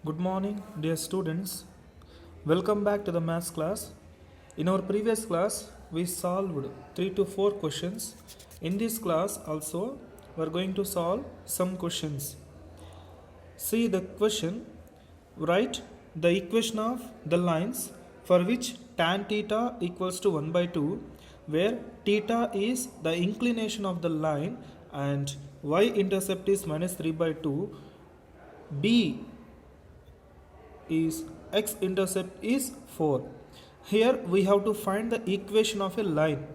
Good morning, dear students. Welcome back to the maths class. In our previous class, we solved 3 to 4 questions. In this class, also, we are going to solve some questions. See the question. Write the equation of the lines for which tan theta equals to 1 by 2, where theta is the inclination of the line and y-intercept is minus 3 by 2. B is x-intercept is 4. Here we have to find the equation of a line.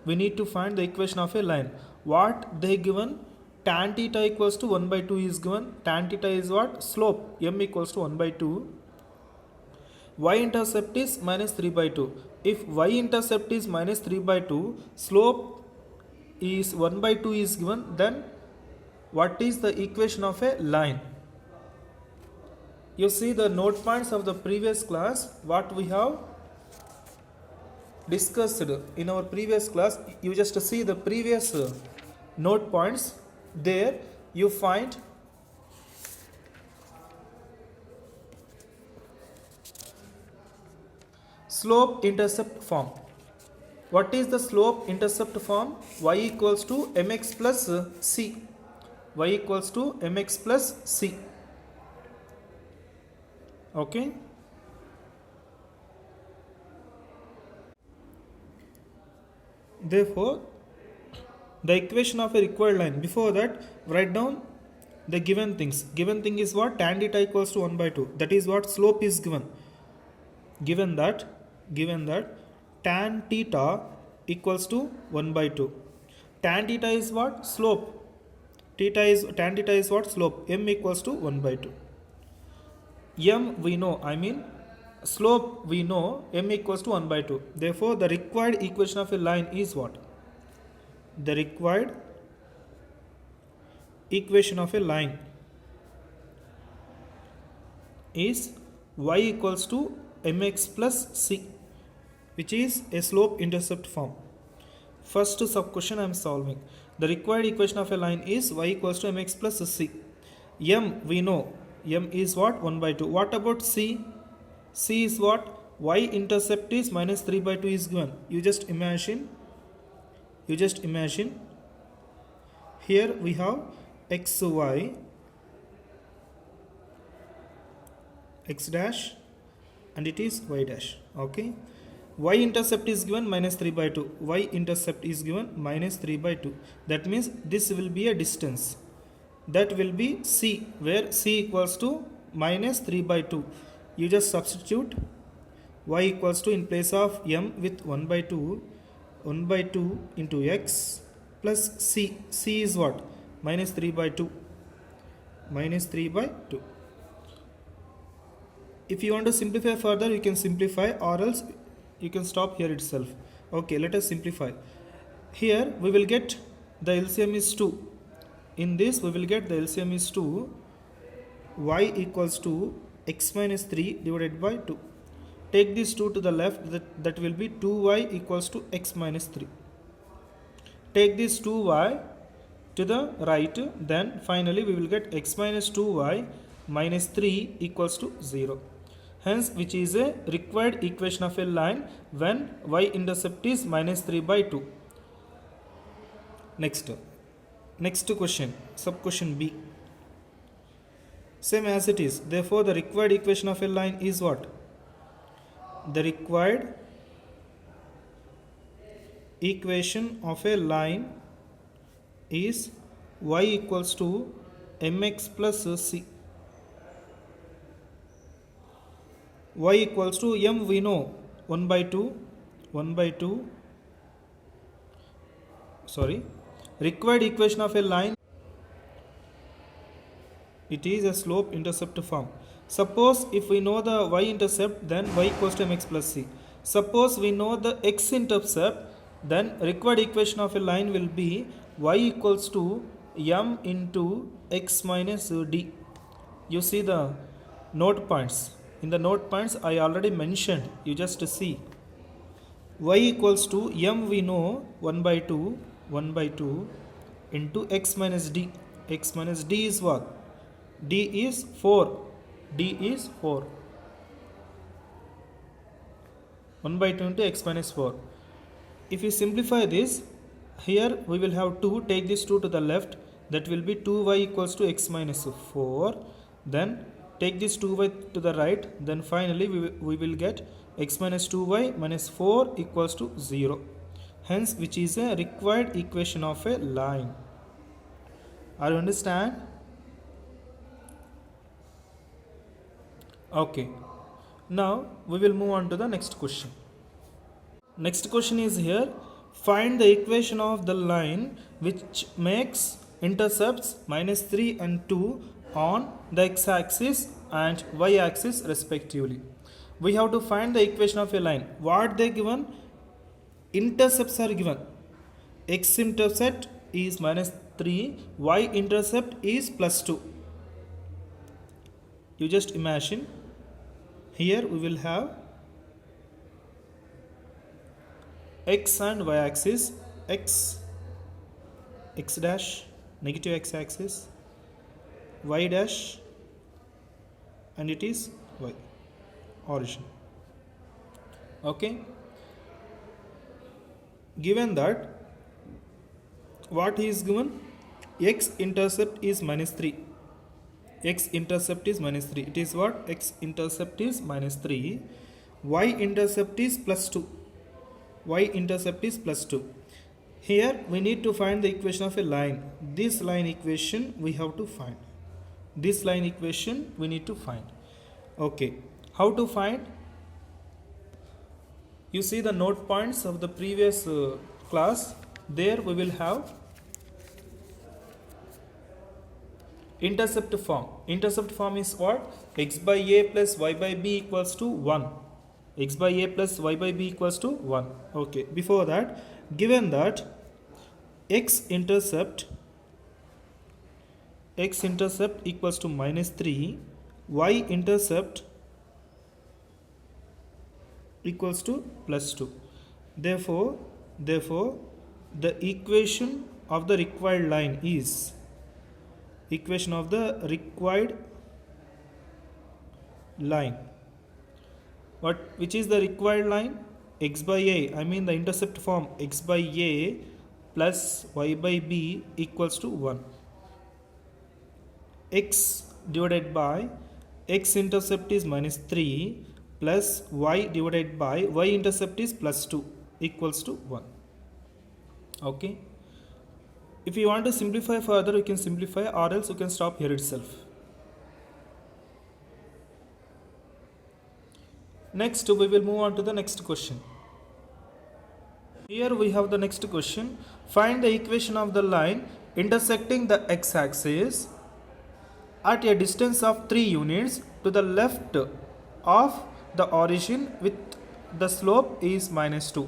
We need to find the equation of a line. What they given? Tan theta equals to 1 by 2 is given. Tan theta is what? Slope. M equals to 1 by 2. Y-intercept is minus 3 by 2. If y-intercept is minus 3 by 2, slope is 1 by 2 is given, then what is the equation of a line? You see the note points of the previous class, what we have discussed in our previous class. You just see the previous note points. There you find slope intercept form. What is the slope intercept form? Y equals to mx plus c. Y equals to mx plus c. Okay. Therefore, the equation of a required line. Before that, write down the given things. Given thing is what? Tan theta equals to 1 by 2. That is what slope is given. Given that tan theta equals to 1 by 2. Tan theta is what? Slope. Tan theta is what? Slope. M equals to 1 by 2. M we know, slope we know, m equals to 1 by 2. Therefore, the required equation of a line is what? The required equation of a line is y equals to mx plus c, which is a slope intercept form. First sub question I am solving. The required equation of a line is y equals to mx plus c. M we know, m is what? 1 by 2. What about c? C is what? Y-intercept is minus 3 by 2 is given. You just imagine. Here we have xy, x dash, and it is y dash. Okay. Y-intercept is given minus 3 by 2. Y-intercept is given minus 3 by 2. That means this will be a distance. That will be c, where c equals to minus 3 by 2. You just substitute y equals to, in place of m with 1 by 2 into x plus c. C is what? Minus 3 by 2. If you want to simplify further, you can simplify, or else you can stop here itself. Okay, let us simplify. Here we will get the LCM is 2. In this we will get the LCM is 2. Y equals to x minus 3 divided by 2. Take this 2 to the left, that will be 2y equals to x minus 3. Take this 2y to the right, then finally we will get x minus 2y minus 3 equals to 0. Hence, which is a required equation of a line when y-intercept is minus 3 by 2. Next question, sub question B. Same as it is. Therefore, the required equation of a line is what? The required equation of a line is y equals to mx plus c. Y equals to m we know 1 by 2. Required equation of a line, it is a slope intercept form. Suppose if we know the y-intercept, then y equals to mx plus c. Suppose we know the x-intercept, then required equation of a line will be y equals to m into x minus d. You see the note points. In the note points I already mentioned. You just see. Y equals to m we know 1 by 2 into x minus d. X minus d is what? D is 4. D is 4. 1 by 2 into x minus 4. If we simplify this, here we will have 2. Take this 2 to the left. That will be 2y equals to x minus 4. Then take this 2y to the right. Then finally we will get x minus 2y minus 4 equals to 0. Hence, which is a required equation of a line. Are you understand? Okay. Now we will move on to the next question. Next question is here. Find the equation of the line which makes intercepts minus 3 and 2 on the x-axis and y-axis respectively. We have to find the equation of a line. What they given? Intercepts are given. X-intercept is minus 3, y-intercept is plus 2. You just imagine. Here we will have x and y-axis, x dash, negative x-axis, y dash, and it is y, origin. Okay. Given that, what is given? X-intercept is minus 3. X-intercept is minus 3. It is what? X-intercept is minus 3. Y-intercept is plus 2. Y-intercept is plus 2. Here we need to find the equation of a line. This line equation we have to find. This line equation we need to find. Okay. How to find? You see the note points of the previous class. There we will have intercept form. Intercept form is what? X by a plus y by b equals to 1. X by a plus y by b equals to 1. Okay. Before that, given that x-intercept equals to minus 3, y-intercept equals to plus 2. Therefore, the equation of the required line is which is the required line? X by a, I mean the intercept form x by a plus y by b equals to 1. X divided by x-intercept is minus 3 plus y divided by y-intercept is plus 2 equals to 1. Okay. If you want to simplify further, you can simplify, or else you can stop here itself. Next, we will move on to the next question. Here we have the next question. Find the equation of the line intersecting the x-axis at a distance of 3 units to the left of the origin with the slope is minus 2.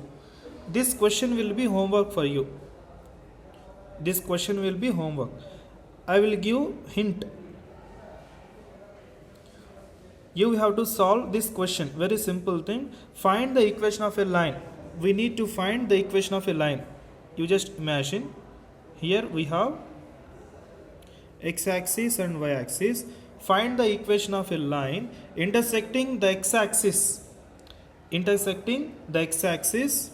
This question will be homework for you. This question will be homework. I will give hint. You have to solve this question. Very simple thing. Find the equation of a line. We need to find the equation of a line. You just imagine. Here we have x-axis and y-axis. Find the equation of a line intersecting the x-axis. Intersecting the x-axis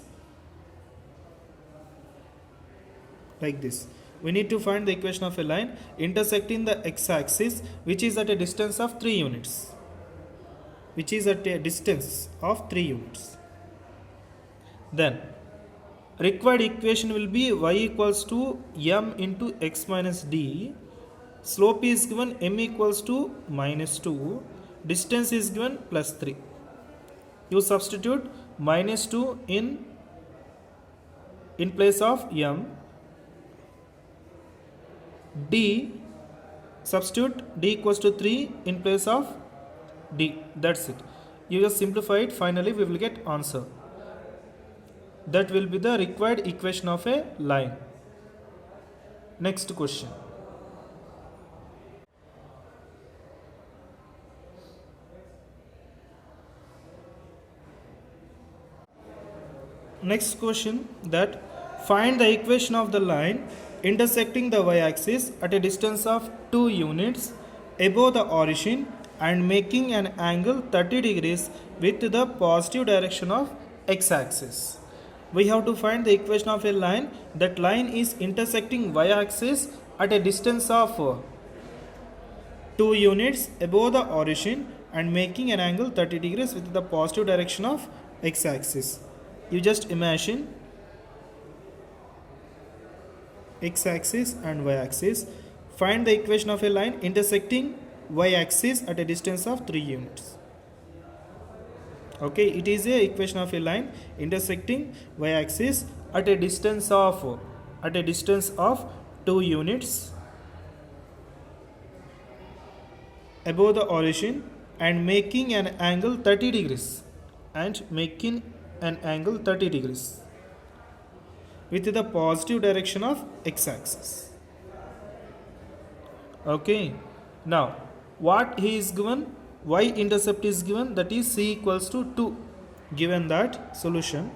like this. We need to find the equation of a line intersecting the x-axis which is at a distance of 3 units. Which is at a distance of 3 units. Then required equation will be y equals to m into x minus d. Slope is given m equals to minus 2. Distance is given plus 3. You substitute minus 2 in place of m. D, substitute d equals to 3 in place of d. That's it. You just simplify it. Finally, we will get answer. That will be the required equation of a line. Next question. Next question, that find the equation of the line intersecting the y-axis at a distance of 2 units above the origin and making an angle 30 degrees with the positive direction of x-axis. We have to find the equation of a line. That line is intersecting y-axis at a distance of 2 units above the origin and making an angle 30 degrees with the positive direction of x-axis. You just imagine x-axis and y-axis. Find the equation of a line intersecting y-axis at a distance of 3 units. Okay, it is a equation of a line intersecting y-axis at a distance of 2 units above the origin and making an angle 30 degrees with the positive direction of x-axis. Okay, now what he is given, y-intercept is given, that is c equals to 2. Given that solution,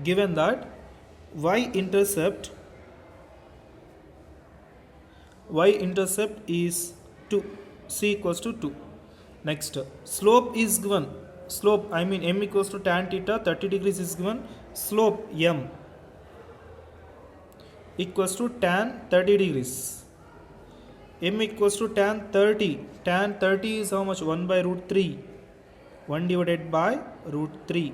given that y-intercept is 2, c equals to 2. Next, slope is given, slope I mean m equals to tan theta 30 degrees is given, slope m equals to tan 30 degrees, m equals to tan 30, tan 30 is how much, 1 by root 3, 1 divided by root 3.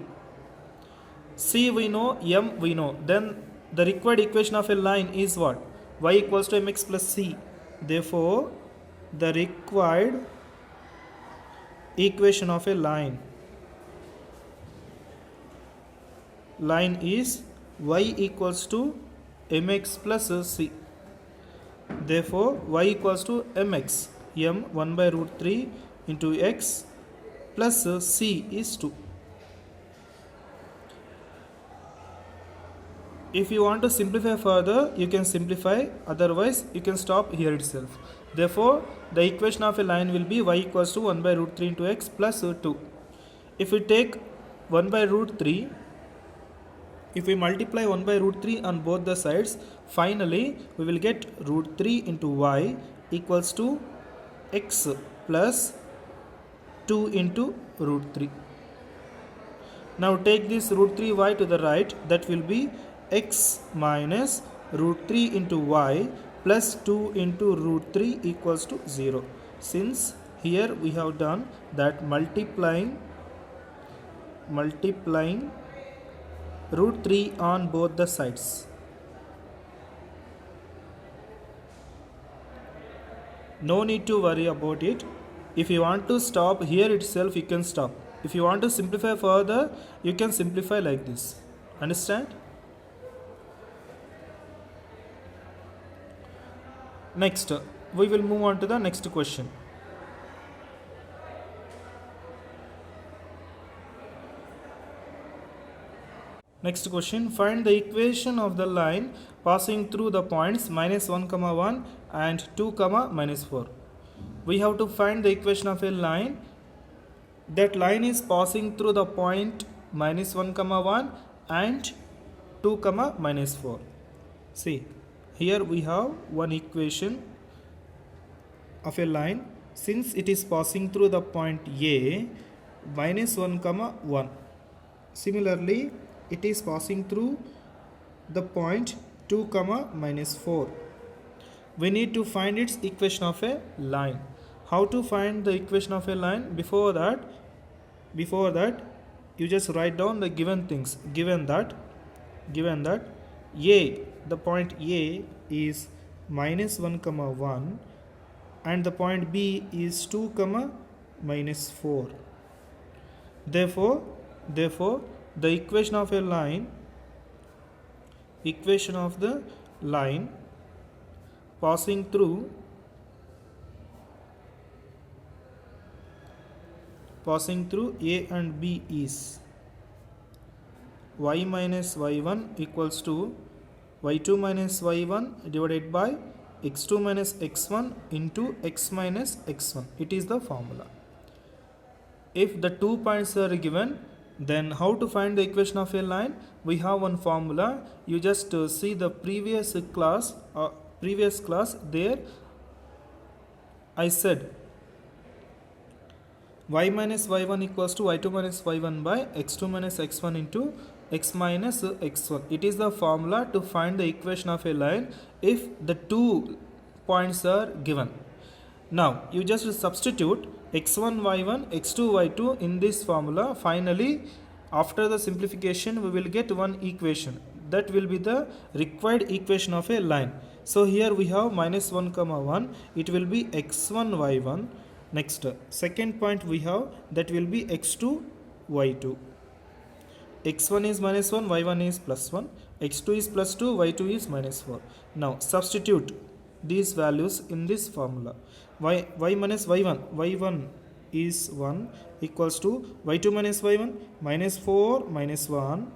C we know, m we know, then the required equation of a line is what? Y equals to mx plus c. Therefore the required equation of a line is y equals to mx plus c. Therefore y equals to mx, m 1 by root 3 into x plus c is 2. If you want to simplify further, you can simplify, otherwise you can stop here itself. Therefore the equation of a line will be y equals to 1 by root 3 into x plus 2. If we take 1 by root 3, if we multiply 1 by root 3 on both the sides, finally we will get root 3 into y equals to x plus 2 into root 3. Now take this root 3y to the right, that will be x minus root 3 into y plus 2 into root 3 equals to 0. Since here we have done that multiplying root 3 on both the sides. No need to worry about it. If you want to stop here itself, you can stop. If you want to simplify further, you can simplify like this. Understand? Next, we will move on to the next question. Next question, find the equation of the line passing through the points minus 1, 1 and 2, minus 4. We have to find the equation of a line. That line is passing through the point minus 1, 1 and 2, minus 4. See, here we have one equation of a line. Since it is passing through the point A, minus 1, 1. Similarly, it is passing through the point 2, minus 4. We need to find its equation of a line. How to find the equation of a line? Before that, you just write down the given things. Given that A, the point A is minus 1, 1 and the point B is 2, minus 4. Therefore the equation of the line passing through A and B is y minus y1 equals to y2 minus y1 divided by x2 minus x1 into x minus x1. It is the formula. If the 2 points are given, then how to find the equation of a line? We have one formula. You just see the previous class there. I said y minus y1 equals to y2 minus y1 by x2 minus x1 into x minus x1. It is the formula to find the equation of a line if the 2 points are given. Now you just substitute x1 y1 x2 y2 in this formula. Finally, after the simplification, we will get one equation that will be the required equation of a line. So here we have minus 1 comma 1, it will be x1 y1. Next second point we have, that will be x2 y2. x1 is minus 1, y1 is plus 1, x2 is plus 2, y2 is minus 4. Now substitute these values in this formula. Y minus y1, y1 is 1 equals to y2 minus y1 minus 4 minus 1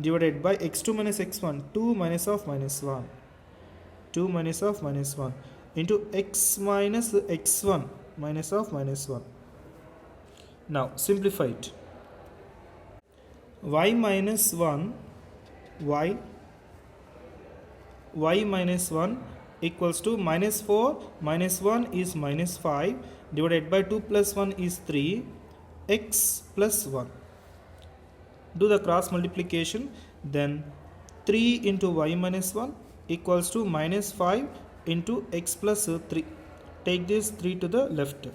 divided by x2 minus x1, 2 minus of minus 1, 2 minus of minus 1 into x minus x1 minus of minus 1. Now simplify it. Y minus 1 y minus 1 equals to minus 4 minus 1 is minus 5 divided by 2 plus 1 is 3 x plus 1. Do the cross multiplication, then 3 into y minus 1 equals to minus 5 into x plus 3. Take this 3 to the left.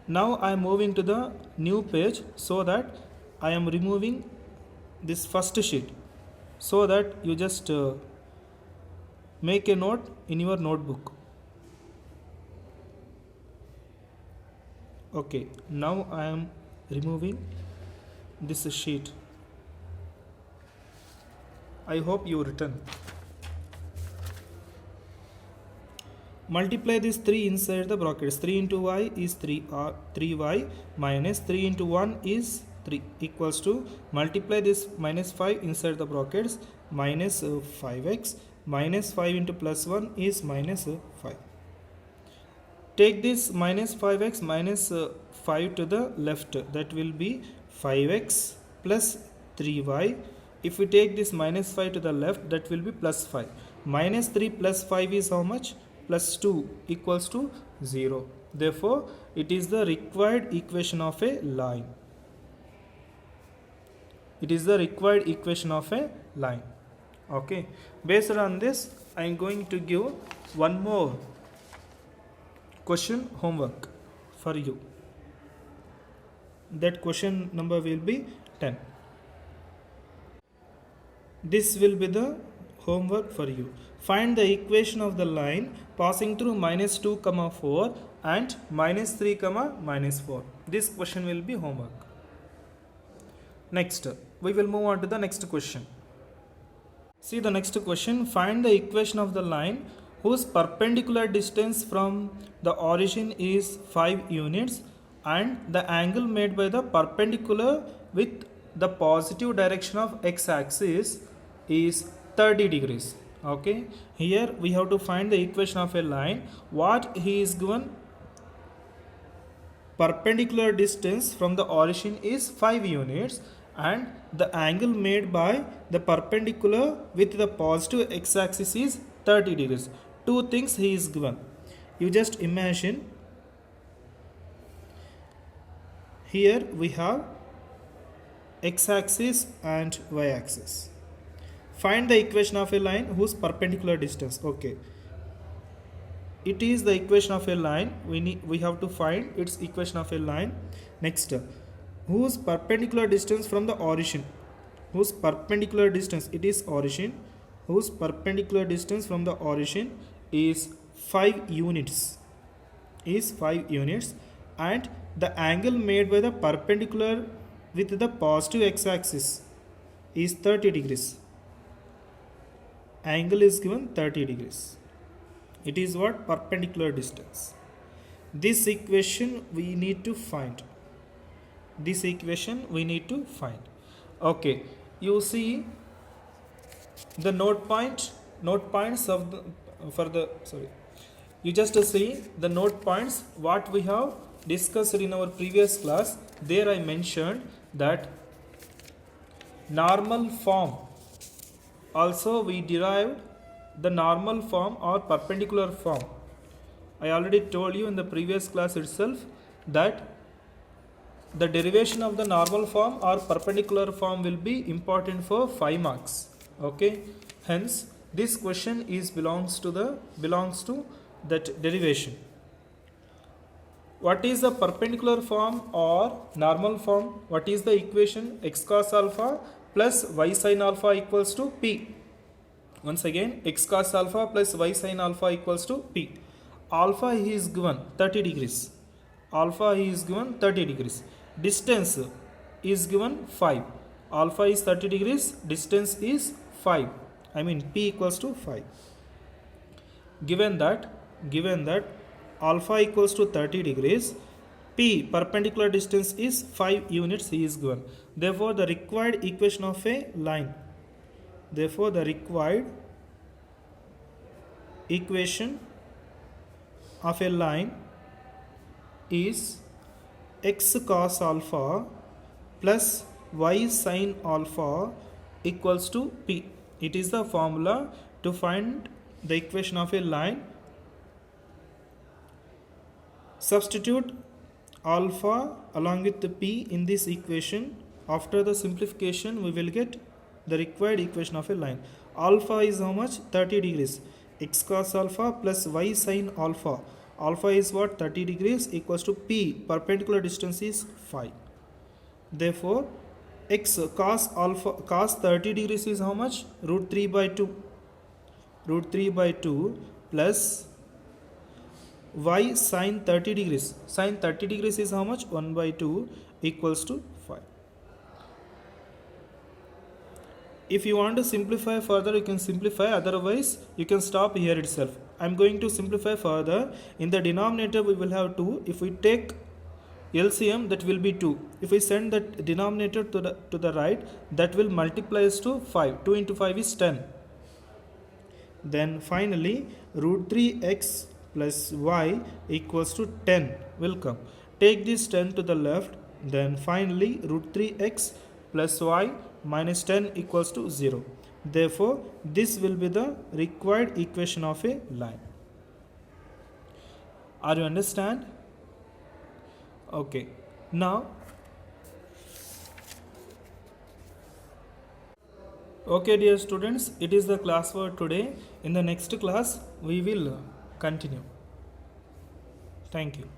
Now I am moving to the new page so that I am removing this first sheet, so that you just make a note in your notebook. Okay, now I am removing this sheet. I hope you return. Multiply this 3 inside the brackets. 3 into y is 3y minus 3 into 1 is 3 equals to, multiply this minus 5 inside the brackets, minus 5x minus 5 into plus 1 is minus 5. Take this minus 5x minus 5 to the left, that will be 5x plus 3y. If we take this minus 5 to the left, that will be plus 5. Minus 3 plus 5 is how much? Plus 2 equals to 0. Therefore, it is the required equation of a line. It is the required equation of a line. Okay. Based on this, I am going to give one more question homework for you. That question number will be 10. This will be the homework for you. Find the equation of the line passing through minus 2 comma 4 and minus 3 comma minus 4. This question will be homework. Next, we will move on to the next question. See the next question. Find the equation of the line whose perpendicular distance from the origin is 5 units and the angle made by the perpendicular with the positive direction of x-axis is 30 degrees. Okay, here we have to find the equation of a line. What he is given, perpendicular distance from the origin is 5 units and the angle made by the perpendicular with the positive x-axis is 30 degrees. Two things he is given. You just imagine, here we have x-axis and y-axis. Find the equation of a line whose perpendicular distance. Okay, it is the equation of a line. We have to find its equation of a line. Next, whose perpendicular distance from the origin. Whose perpendicular distance, it is origin. Whose perpendicular distance from the origin is 5 units. Is 5 units and the angle made by the perpendicular with the positive x-axis is 30 degrees. Angle is given 30 degrees. It is what? Perpendicular distance. This equation we need to find. This equation we need to find. Okay, you see the note points of the you just see the note points what we have discussed in our previous class. There I mentioned that normal form also we derived the normal form or perpendicular form. I already told you in the previous class itself that the derivation of the normal form or perpendicular form will be important for 5 marks. Okay, hence this question is belongs to that derivation. What is the perpendicular form or normal form? What is the equation? X cos alpha plus y sin alpha equals to p. Once again, x cos alpha plus y sin alpha equals to p. Alpha is given 30 degrees. Alpha is given 30 degrees. Distance is given 5. Alpha is 30 degrees. Distance is 5. I mean p equals to 5. Given that alpha equals to 30 degrees, p perpendicular distance is 5 units is given. Therefore, the required equation of a line. Therefore, the required equation of a line is x cos alpha plus y sin alpha equals to p. It is the formula to find the equation of a line. Substitute alpha along with the p in this equation. After the simplification, we will get the required equation of a line. Alpha is how much? 30 degrees. X cos alpha plus y sin alpha. Alpha is what? 30 degrees equals to p. Perpendicular distance is 5. Therefore, x cos alpha cos 30 degrees is how much? Root 3 by 2. Root 3 by 2 plus y sin 30 degrees. Sin 30 degrees is how much? 1 by 2 equals to 5. If you want to simplify further, you can simplify. Otherwise, you can stop here itself. I am going to simplify further. In the denominator, we will have 2. If we take LCM, that will be 2. If we send that denominator to the right, that will multiply to 5. 2 into 5 is 10. Then finally, root 3x plus y equals to 10 will come. Take this 10 to the left. Then finally, root 3x plus y minus 10 equals to 0. Therefore, this will be the required equation of a line. Are you understand? Okay. Now, okay dear students, it is the class for today. In the next class, we will continue. Thank you.